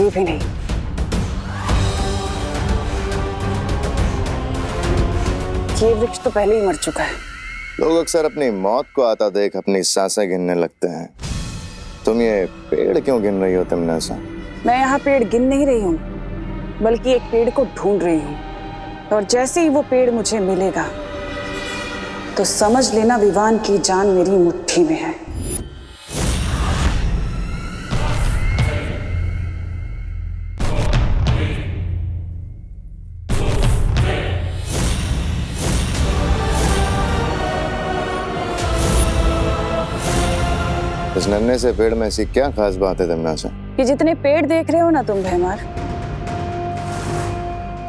ये भी नहीं। ये वृक्ष तो पहले ही मर चुका है। लोग अक्सर अपनी मौत को आता देख अपनी सांसें गिनने लगते हैं। तुम ये पेड़ क्यों गिन रही हो तमन्ना? मैं यहाँ पेड़ गिन नहीं रही हूँ, बल्कि एक पेड़ को ढूंढ रही हूँ। और जैसे ही वो पेड़ मुझे मिलेगा तो समझ लेना विवान की जान मेरी मुट्ठी में है। इस नन्हे से पेड़ में ऐसी क्या खास बात है तमन्ना? ये जितने पेड़ देख रहे हो ना तुम भैमार,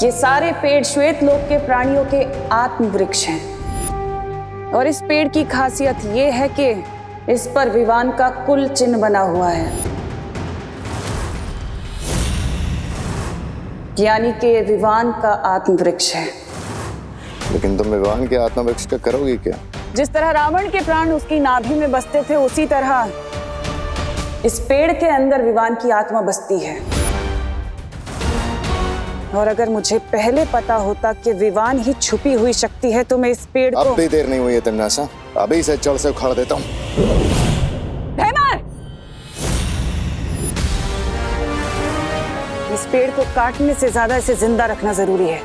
ये सारे पेड़ श्वेत लोक के प्राणियों के आत्म वृक्ष हैं। और इस पेड़ की खासियत ये है कि इस पर विवान का कुल चिन्ह बना हुआ है, यानी कि विवान का आत्म वृक्ष है। लेकिन तुम विवान के आत्म वृक्ष का करोगी क्या? जिस तरह रावण के प्राण उसकी नाभि में बसते थे, उसी तरह इस पेड़ के अंदर विवान की आत्मा बसती है। और अगर मुझे पहले पता होता कि विवान ही छुपी हुई शक्ति है तो मैं इस पेड़ को... अब भी देर नहीं हुई है तमन्ना, अभी इसे जड़ से उखाड़ देता हूँ। भैमार! इस पेड़ को काटने से ज्यादा इसे जिंदा रखना जरूरी है।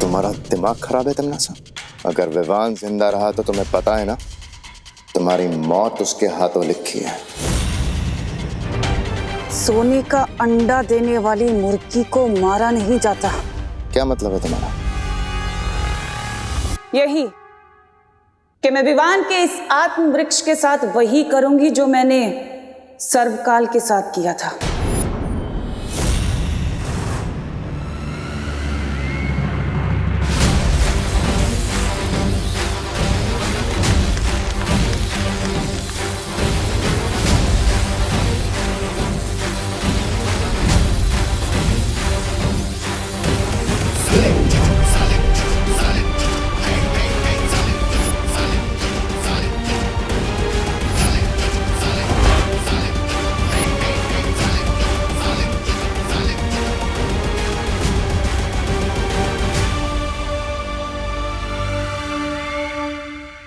तुम्हारा दिमाग खराब है तमन्ना? अगर विवान जिंदा रहा तो तुम्हें पता है ना, तुम्हारी मौत उसके हाथों लिखी है। सोने का अंडा देने वाली मुर्गी को मारा नहीं जाता। क्या मतलब है तुम्हारा? यही कि मैं विवान के इस आत्म वृक्ष के साथ वही करूंगी जो मैंने सर्वकाल के साथ किया था।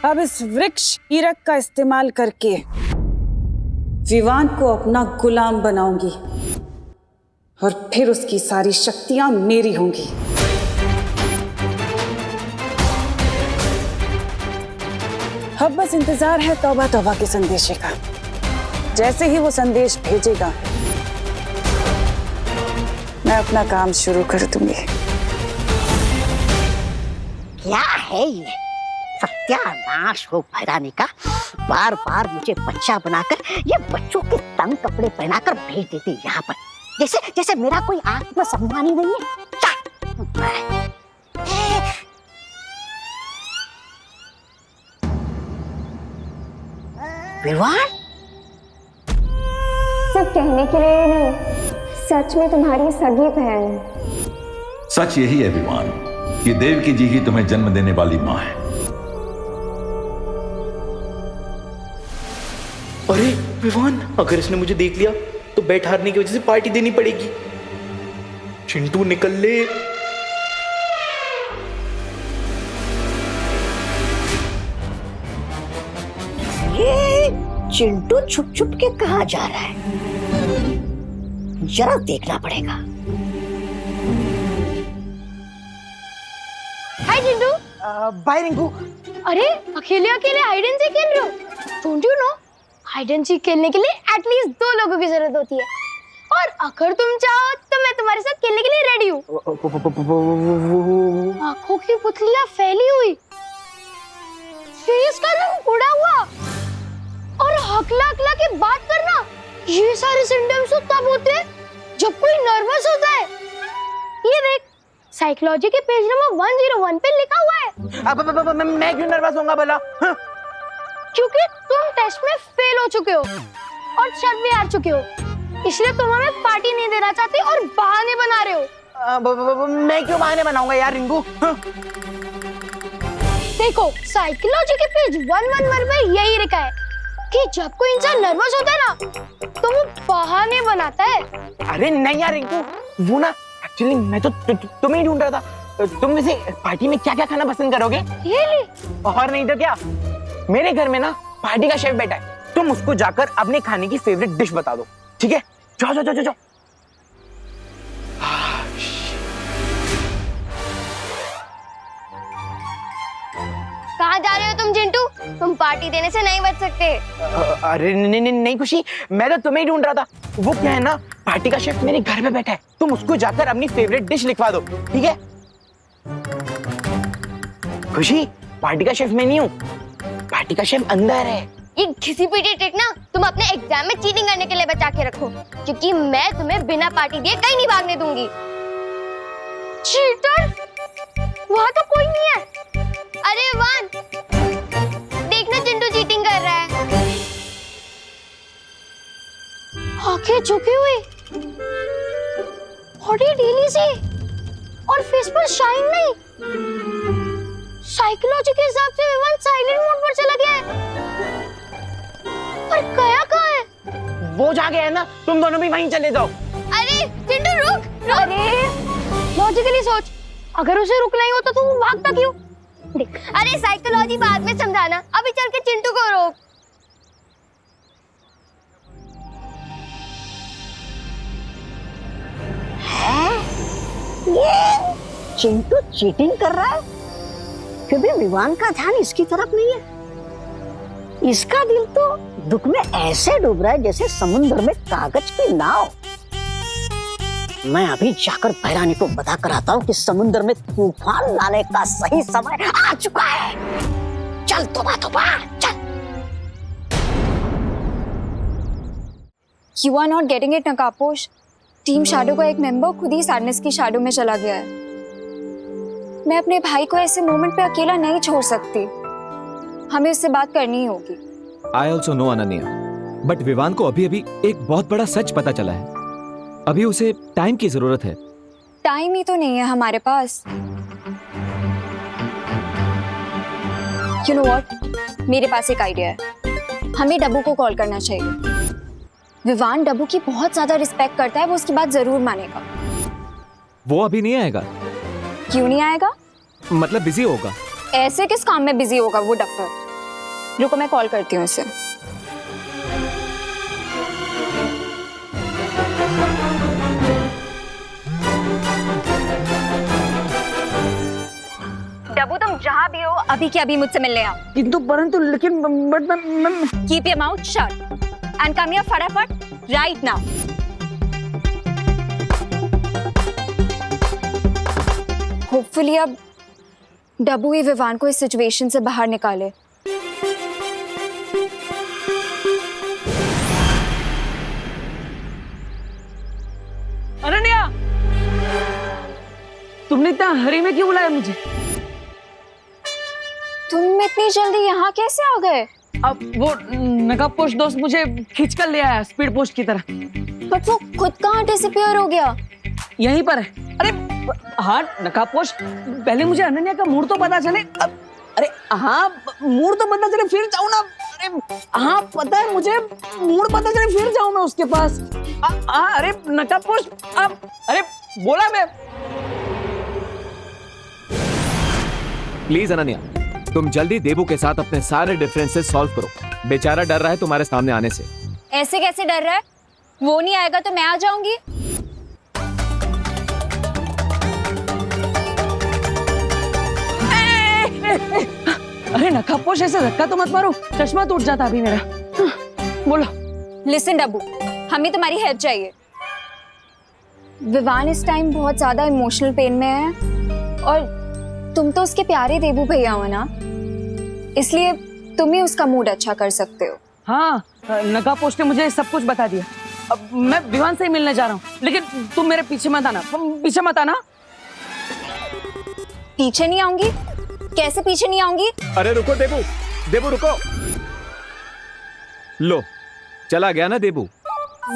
अब इस वृक्ष कीरक का इस्तेमाल करके विवान को अपना गुलाम बनाऊंगी और फिर उसकी सारी शक्तियां मेरी होंगी। अब बस इंतजार है तौबा तौबा के संदेशे का। जैसे ही वो संदेश भेजेगा मैं अपना काम शुरू कर दूंगी। क्या है ये सत्यानाश हो भैरानी का? बार बार मुझे बच्चा बनाकर ये बच्चों के तंग कपड़े पहनाकर भेज देते यहाँ पर, जैसे जैसे मेरा कोई आत्मसम्मान ही नहीं है। विवान सिर्फ कहने के लिए नहीं, सच में तुम्हारी सगी बहन। सच यही है विवान, ये देवकी जी ही तुम्हें जन्म देने वाली माँ है। अरे विवान, अगर इसने मुझे देख लिया तो बैठ हारने की वजह से पार्टी देनी पड़ेगी। चिंटू निकल ले। ये चिंटू छुप छुप के कहाँ जा रहा है, जरा देखना पड़ेगा। हाय चिंटू। बाय रिंकू। अरे अकेले अकेले हाइड एंड सीक खेल रहे हो? Don't you know hide and seek खेलने के लिए एटलीस्ट 2 लोगों की जरूरत होती है, और अगर तुम चाहो तो मैं तुम्हारे साथ खेलने के लिए रेडी हूँ। आंखों की पुतलियां फैली हुई, फेस का रंग उड़ा हुआ और हकला हकला के बात करना, ये सारे सिम्टम्स तो तब होते हैं जब कोई नर्वस होता है। ये देख, साइकोलॉजी के पेज नंबर 101 पे लिखा हुआ है। अब मैं क्यों नर्वस होऊंगा भला? क्योंकि तुम टेस्ट में फेल हो चुके हो और शर्त भी हार चुके हो, इसलिए तुम हमें पार्टी नहीं देना चाहते और बहाने बना रहे हो। मैं क्यों बहाने बनाऊंगा यार रिंकू? देखो, साइकोलॉजी के पेज 111 में यही लिखा है कि जब कोई इंसान नर्वस होता है ना तो वो बहाने बनाता है। अरे नहीं यार रिंकू, वो ना एक्चुअली मैं तो तुम्हें ही ढूंढ रहा था। तुम वैसे पार्टी में क्या क्या खाना पसंद करोगे? रियली? और नहीं तो क्या, मेरे घर में ना पार्टी का शेफ बैठा है, तुम उसको जाकर अपने खाने की फेवरेट डिश बता दो, ठीक है? जाओ जाओ जाओ जाओ। कहाँ जा रहे हो तुम चिंटू? तुम पार्टी देने से नहीं बच सकते। अरे नहीं नहीं नहीं खुशी, मैं तो तुम्हें ही ढूंढ रहा था। वो क्या है ना, पार्टी का शेफ मेरे घर में बैठा है, तुम उसको जाकर अपनी फेवरेट डिश लिखवा दो, ठीक है? खुशी, पार्टी का शेफ मैं नहीं हूँ, पार्टी का शेफ अंदर है। ये घिसी पीटी ट्रिक ना तुम अपने एग्जाम में चीटिंग करने के लिए बचा के रखो, क्योंकि मैं तुम्हें बिना पार्टी दिए कहीं नहीं भागने दूंगी। चीटर? वहाँ तो कोई नहीं है। अरे वान, देखना चिंटू चीटिंग कर रहा है। आंखें झुकी हुई, बॉडी ढीली सी और फेस पर शाइन नहीं। साइकोलॉजी के हिसाब से विवान साइलेंट मोड पर चला गया है। पर गया कहाँ है? वो जा गया है ना, तुम दोनों भी वहीं चले जाओ। अरे चिंटू रुक, रुक। अरे लॉजिकली सोच, अगर उसे रुकना ही होता तो वो भागता क्यों? देख, अरे साइकोलॉजी बाद में समझाना, अभी चल के चिंटू को रोक। ये चिंटू चीटिंग कर रहा है, फिर भी विवान का ध्यान इसकी तरफ नहीं है। इसका दिल तो दुख में ऐसे डूब रहा है जैसे समुद्र में कागज की नाव। मैं अभी जाकर भैरानी को बता कर आता हूँ कि समुद्र में तूफान लाने का सही समय आ चुका है। चल तोबा तोबा चल। You are not getting it, नकापोश। टीम शैडो का एक मेंबर खुद ही सैडनेस की शैडो में चला गया है। मैं अपने भाई को ऐसे मोमेंट पे अकेला नहीं छोड़ सकती। हमें उससे बात करनी ही होगी। I also know Ananya, but Vivaan को अभी अभी एक बहुत बड़ा सच पता चला है। अभी उसे टाइम की जरूरत है। टाइम ही तो नहीं है हमारे पास। You know what? मेरे पास एक आइडिया है। हमें डब्बू को कॉल करना चाहिए। विवान डब्बू की बहुत ज्यादा रिस्पेक्ट करता है, वो उसकी बात जरूर मानेगा। वो अभी नहीं आएगा। क्यों नहीं आएगा? मतलब बिजी होगा। ऐसे किस काम में बिजी होगा वो डॉक्टर? रुको मैं कॉल करती हूँ उसे। डब्बू तुम जहाँ भी हो अभी के अभी मुझसे मिलने आओ। किंतु परंतु लेकिन Keep your mouth shut and come here फटाफट right now. Hopefully अब डब्बू ही विवान को इस सिचुएशन से बाहर निकाले। अनन्या, तुमने इतना हरी में क्यों बुलाया मुझे? तुम इतनी जल्दी यहाँ कैसे आ गए? अब वो नकाबपोश दोस्त मुझे खींच कर ले आया स्पीड पोस्ट की तरह। बट वो खुद कहाँ डिसअपीयर हो गया? यहीं पर है। अरे हाँ नकाबपोश, पहले मुझे अनन्या का मूड तो पता चले। अरे हाँ मूड तो पता चले फिर जाऊँ ना। अरे हाँ पता है मुझे, मूड पता चले फिर जाऊँ मैं उसके पास। हाँ अरे नकाबपोश, अरे बोला मैं। प्लीज अनन्या, तुम जल्दी देबू के साथ अपने सारे डिफरेंसेस सॉल्व करो। बेचारा डर रहा है तुम्हारे सामने आने से। ऐसे कैसे डर रहा है? वो नहीं आएगा तो मैं आ जाऊंगी। अरे नकाबपोश ऐसे धक्का तो मत मारो, चश्मा टूट जाता अभी मेरा। बोलो। लिसन डब्बू, हमें तुम्हारी हेल्प चाहिए। विवान इस टाइम बहुत ज्यादा इमोशनल पेन में है और तुम तो उसके प्यारे देबू भैया हो ना, इसलिए तुम ही उसका मूड अच्छा कर सकते हो। हाँ नकाबपोश ने मुझे सब कुछ बता दिया। अब मैं विवान से ही मिलने जा रहा हूँ, लेकिन तुम मेरे पीछे मत आना, पीछे मत आना। पीछे नहीं आऊंगी? कैसे पीछे नहीं आऊंगी? अरे रुको देबू, देबू रुको। लो चला गया ना देबू।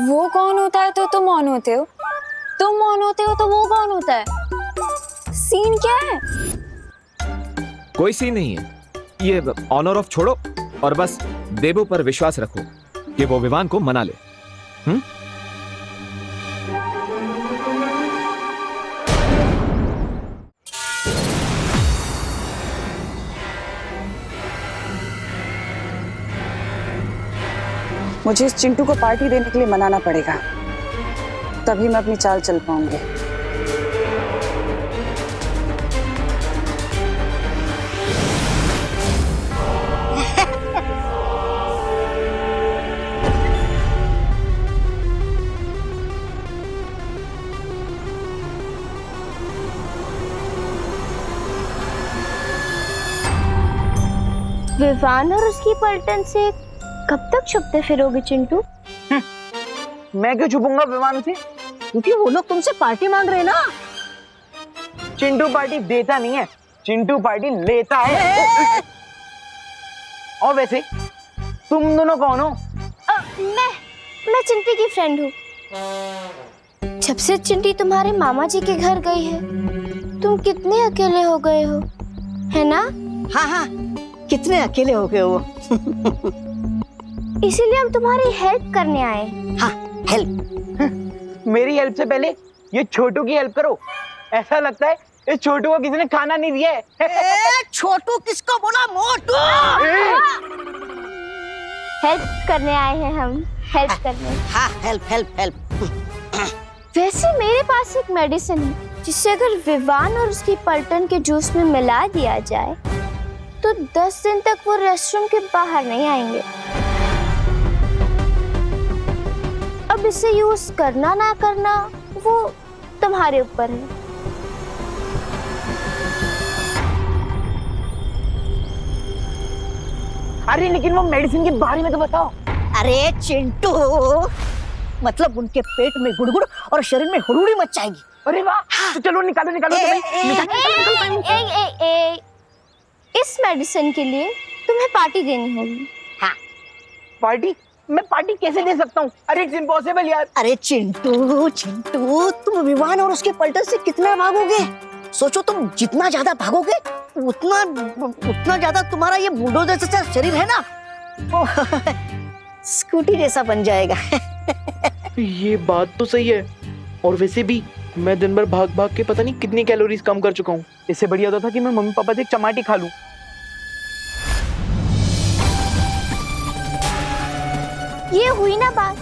वो कौन होता है तो तुम ऑन होते हो, तुम ऑन होते हो तो वो कौन होता है? सीन क्या है? कोई सीन नहीं है, ये ऑन और ऑफ छोड़ो, और बस देबू पर विश्वास रखो कि वो विवान को मना ले। मुझे इस चिंटू को पार्टी देने के लिए मनाना पड़ेगा, तभी मैं अपनी चाल चल पाऊंगी। विवान और उसकी पलटन से कब तक छुपते फिरोगे चिंटू? मैं क्यों छुपूंगा विवान से? क्योंकि वो लोग तुमसे पार्टी मांग रहे हैं ना। चिंटू पार्टी देता नहीं है, चिंटू पार्टी लेता है। और वैसे तुम दोनों कौन हो? मैं चिंटी की फ्रेंड हूँ। जब से चिंटी तुम्हारे मामा जी के घर गई है, तुम कितने अकेले हो गए हो, है ना? हाँ हाँ, कितने अकेले हो गए हो। इसीलिए हम तुम्हारी हेल्प करने आए। हाँ, हेल्प। मेरी हेल्प से पहले ये छोटू की हेल्प करो। ऐसा लगता है इस छोटू को किसी ने खाना नहीं दिया है। छोटू किसको बोला? मोटू। हेल्प करने आए हैं हम, हेल्प करने। हाँ, हेल्प हेल्प हेल्प। वैसे मेरे पास एक मेडिसिन है जिसे अगर विवान और उसकी पलटन के जूस में मिला दिया जाए तो 10 दिन तक वो रेस्टरूम के बाहर नहीं आएंगे। अब इसे यूज करना ना करना वो तुम्हारे ऊपर है। अरे लेकिन वो मेडिसिन के बारे में तो बताओ। अरे चिंटू, मतलब उनके पेट में गुड़गुड़ और शरीर में हुड़ुड़ी मच जाएगी। अरे वाह, तो चलो निकालो निकालो। इस मेडिसिन के लिए तुम्हें पार्टी देनी होगी। हाँ। पार्टी? मैं पार्टी कैसे दे सकता हूँ? अरे इट्स इम्पॉसिबल यार। अरे चिंटू चिंटू, तुम विवान और उसके पलटन से कितना भागोगे? सोचो, तुम जितना ज्यादा भागोगे उतना ज्यादा तुम्हारा ये बुलडोजर जैसा शरीर है ना, वो स्कूटी जैसा बन जाएगा। ये बात तो सही है। और वैसे भी मैं दिन भर भाग भाग के पता नहीं कितनी कैलोरीज कम कर चुका हूँ। इससे बढ़िया होता था कि मैं मम्मी पापा से एक चमाटी खा लूं। ये हुई ना बात।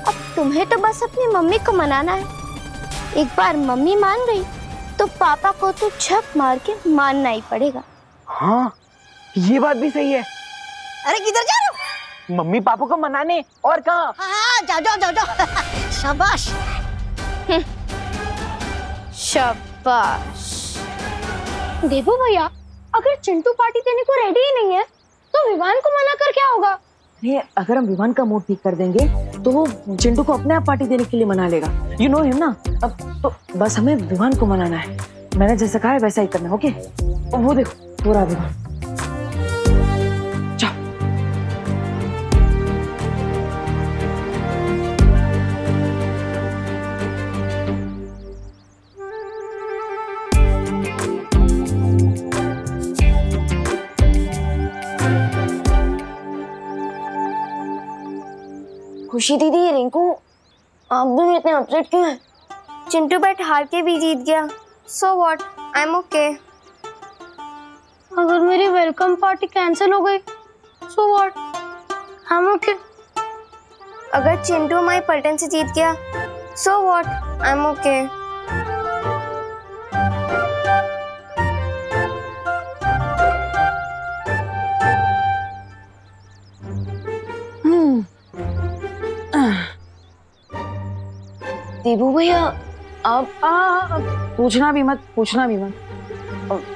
अब तुम्हें तो बस अपनी मम्मी को मनाना है। एक बार मम्मी मान गई तो पापा को तो झक मार के मानना ही पड़ेगा। हाँ, ये बात भी सही है। अरे किधर जा रहे हो? मम्मी पापा को मनाने। और कहाँ? हाँ, जाओ जाओ जाओ जाओ। शाबाश। शाबाश। देखो भैया, अगर चिंटू पार्टी देने को रेडी ही नहीं है तो विवान को मना कर क्या होगा? ये अगर हम विवान का मूड ठीक कर देंगे तो वो चिंटू को अपने आप पार्टी देने के लिए मना लेगा। यू नो हिम ना। अब तो बस हमें विवान को मनाना है। मैंने जैसा कहा है वैसा ही करना है। ओके? वो देखो पूरा विवान। जाओ। खुशी दीदी, ये रिंकू आप दोनों इतने अपसेट क्यों हैं? चिंटू बैट हार के भी जीत गया। So what, I am okay. अगर मेरी वेलकम पार्टी कैंसिल हो गई so what, I am okay. अगर चिंटू हमारी पलटन से जीत गया so what, I am okay. Debu भैया, आप पूछना भी मत, पूछना भी मत।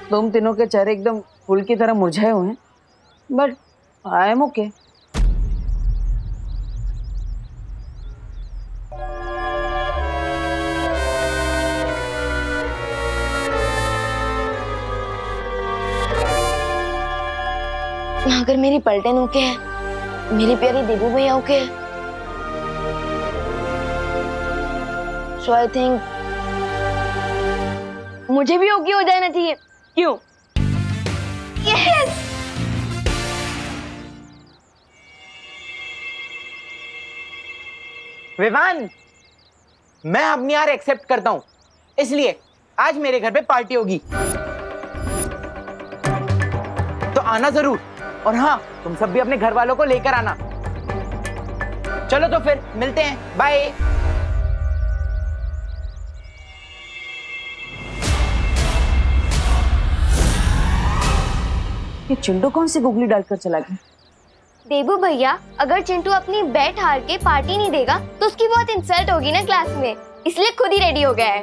तुम तीनों के चेहरे एकदम फूल की तरह मुरझाए हुए हैं, बट आई एम ओके। अगर मेरी पलटन ओके है, मेरी प्यारी देबू भैया ओके है, सो आई थिंक मुझे भी ओके हो जाना चाहिए। क्यों? यस। विवान, मैं अपनी हार एक्सेप्ट करता हूं, इसलिए आज मेरे घर पे पार्टी होगी, तो आना जरूर। और हाँ, तुम सब भी अपने घर वालों को लेकर आना। चलो तो फिर मिलते हैं, बाय। ये चिंटू कौन सी गुगली डालकर चला गया? देबू भैया, अगर चिंटू अपनी बैट हार के पार्टी नहीं देगा तो उसकी बहुत इंसल्ट होगी ना क्लास में, इसलिए खुद ही रेडी हो गया है।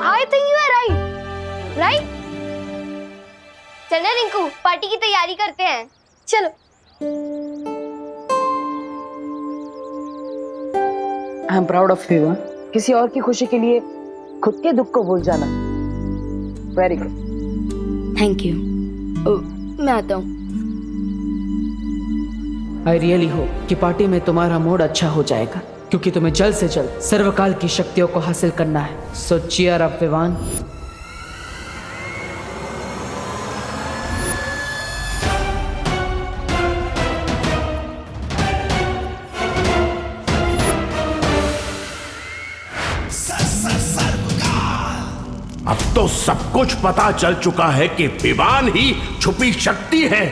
I think you are right, right? चलना रिंकू, पार्टी की तैयारी करते हैं, चलो। I am proud of you. किसी और की खुशी के लिए खुद के दुख को भूल जाना, वेरी गुड। Thank you. मैं आता हूँ। आई रियली होप कि पार्टी में तुम्हारा मूड अच्छा हो जाएगा, क्योंकि तुम्हें जल्द से जल्द सर्वकाल की शक्तियों को हासिल करना है। सो चीयर अप विवान। अब तो सब कुछ पता चल चुका है कि विवान ही छुपी शक्ति है,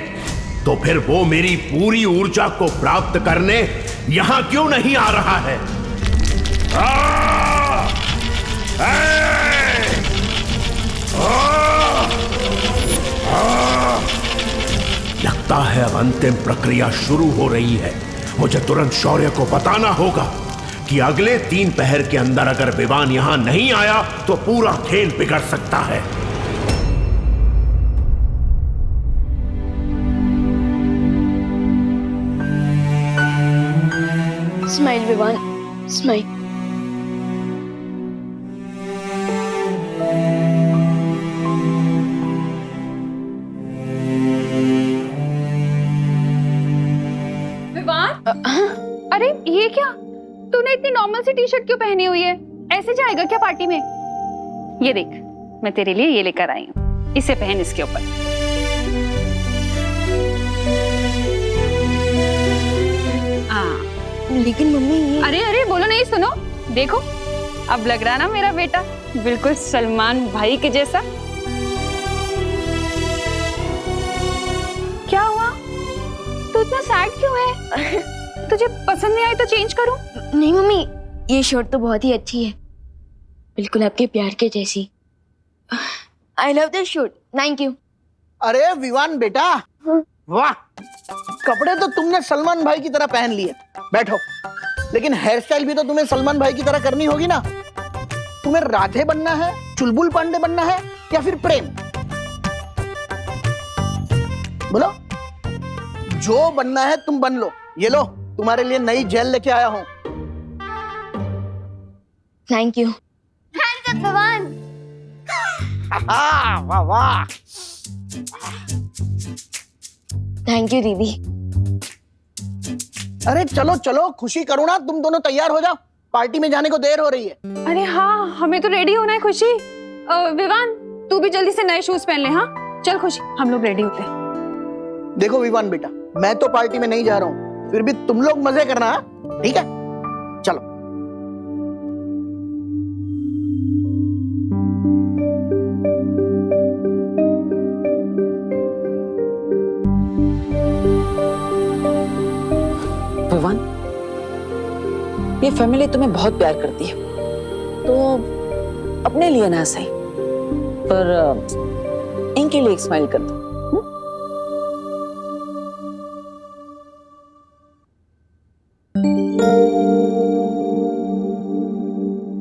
तो फिर वो मेरी पूरी ऊर्जा को प्राप्त करने यहां क्यों नहीं आ रहा है? लगता है अब अंतिम प्रक्रिया शुरू हो रही है। मुझे तुरंत शौर्य को बताना होगा कि अगले 3 पहर के अंदर अगर विवान यहां नहीं आया तो पूरा खेल बिगड़ सकता है। Smile Vivaan, smile. अरे ये क्या, तूने इतनी नॉर्मल सी टी शर्ट क्यों पहनी हुई है? ऐसे जाएगा क्या पार्टी में? ये देख, मैं तेरे लिए ये लेकर आई हूँ, इसे पहन इसके ऊपर। लेकिन मम्मी ये... अरे अरे बोलो नहीं, सुनो, देखो अब लग रहा ना मेरा बेटा बिल्कुल सलमान भाई के जैसा। क्या हुआ, तू इतना सैड क्यों है? तुझे पसंद नहीं आई तो चेंज करूं? नहीं मम्मी, ये शर्ट तो बहुत ही अच्छी है, बिल्कुल आपके प्यार के जैसी। I love this shirt, thank you. अरे विवान बेटा, वाह, कपड़े तो तुमने सलमान भाई की तरह पहन लिए। बैठो, लेकिन हेयर स्टाइल भी तो तुम्हें सलमान भाई की तरह करनी होगी ना। तुम्हें राधे बनना है, चुलबुल पांडे बनना है, या फिर प्रेम? बोलो, जो बनना है तुम बन लो। ये लो, तुम्हारे लिए नई जेल लेके आया हूं। Thank you. भगवान। वाह वाह। थैंक यू दीदी। अरे चलो चलो, खुशी करो ना, तुम दोनों तैयार हो जाओ, पार्टी में जाने को देर हो रही है। अरे हाँ, हमें तो रेडी होना है खुशी। विवान, तू भी जल्दी से नए शूज पहन ले। हाँ चल खुशी, हम लोग रेडी होते हैं। देखो विवान बेटा, मैं तो पार्टी में नहीं जा रहा हूँ, फिर भी तुम लोग मजे करना, ठीक है? चलो। विवान, ये फैमिली तुम्हें बहुत प्यार करती है, तो अपने लिए ना सही पर इनके लिए एक स्माइल कर दो।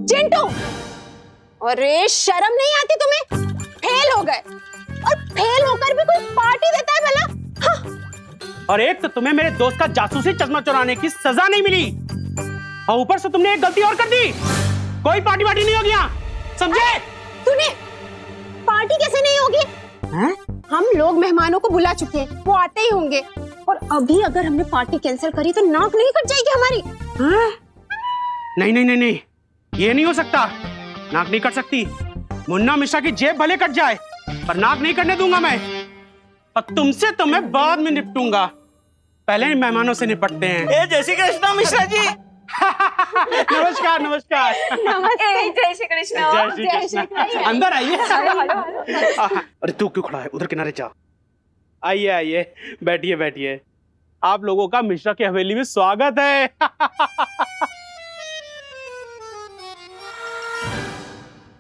चिंटू, अरे शर्म नहीं आती तुम्हें? फेल हो गए, और फेल होकर भी कोई पार्टी देता है भला? हाँ। और एक तो तुम्हें मेरे दोस्त का जासूसी चश्मा चुराने की सजा नहीं मिली, और ऊपर से तुमने एक गलती और कर दी। कोई पार्टी वार्टी नहीं होगी यहाँ, समझे? तूने पार्टी कैसे नहीं होगी? हम लोग मेहमानों को बुला चुके हैं, वो आते ही होंगे, और अभी अगर हमने पार्टी कैंसिल करी तो नाक नहीं कट जाएगी हमारी? नहीं नहीं नहीं नहीं, ये नहीं हो सकता, नाक नहीं कट सकती। मुन्ना मिश्रा की जेब भले कट जाए, पर नाक नहीं कटने दूंगा मैं, और तुमसे तो मैं बाद में निपटूंगा। पहले मेहमानों से निपटते हैं। जय श्री कृष्ण मिश्रा जी। नमस्कार नमस्कार। नमस्ते, जय श्री कृष्ण। जय श्री कृष्ण। अंदर आइए। अरे तू क्यों खड़ा है, उधर किनारे जा। आइए आइए, बैठिए बैठिए। आप लोगों का मिश्रा की हवेली में स्वागत है।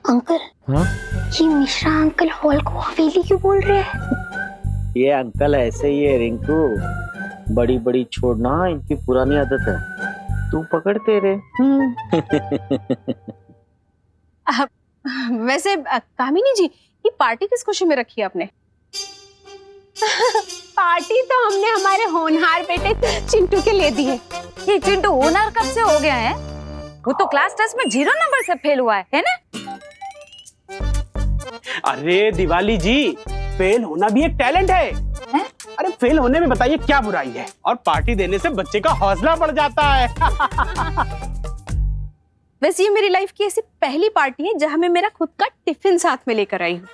अंकल, ये मिश्रा अंकल हॉल को हवेली क्यों बोल रहे हैं? ये अंकल ऐसे ही है रिंकू, बड़ी बड़ी छोड़ना इनकी पुरानी आदत है। तू पकड़ते रे। वैसे कामिनी जी, ये पार्टी किस खुशी में रखी है आपने? पार्टी तो हमने हमारे होनहार बेटे चिंटू के ले दी है। ये चिंटू होनहार कब से हो गया है? वो तो क्लास टेस्ट में 0 नंबर से फेल हुआ है ना? अरे दिवाली जी, फेल होना भी एक टैलेंट है। अरे फेल होने में बताइए क्या बुराई है, और पार्टी देने से बच्चे का हौसला बढ़ जाता है। वैसे ये मेरी लाइफ की ऐसी पहली पार्टी है जहां मैं मेरा खुद का टिफिन साथ में लेकर आई हूँ।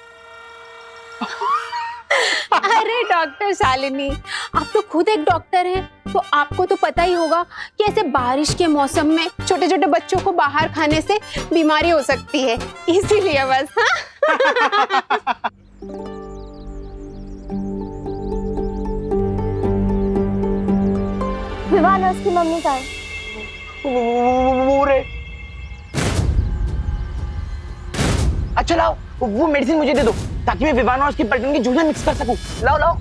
अरे डॉक्टर शालिनी, आप तो खुद एक डॉक्टर हैं, तो आपको तो पता ही होगा कि ऐसे बारिश के मौसम में छोटे छोटे बच्चों को बाहर खाने से बीमारी हो सकती है, इसीलिए बस। विवान और उसकी मम्मी का है। वो रे। अच्छा लाओ, वो मेडिसिन मुझे दे दो ताकि मैं विवान और उसकी पलटन की जूझन मिक्स कर सकूं। लाओ लाओ।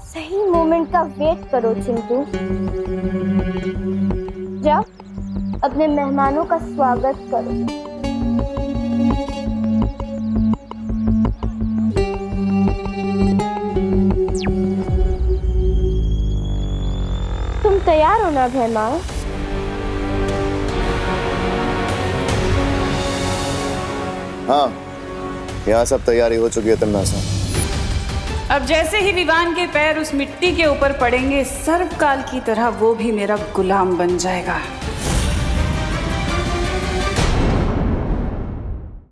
सही मोमेंट का वेट करो चिंटू। जाओ अपने मेहमानों का स्वागत करो। तुम तैयार हो ना घर माँ? हाँ, यहाँ सब तैयारी हो चुकी है तन्नासा। अब जैसे ही विवान के पैर उस मिट्टी के ऊपर पड़ेंगे, सर्वकाल की तरह वो भी मेरा गुलाम बन जाएगा।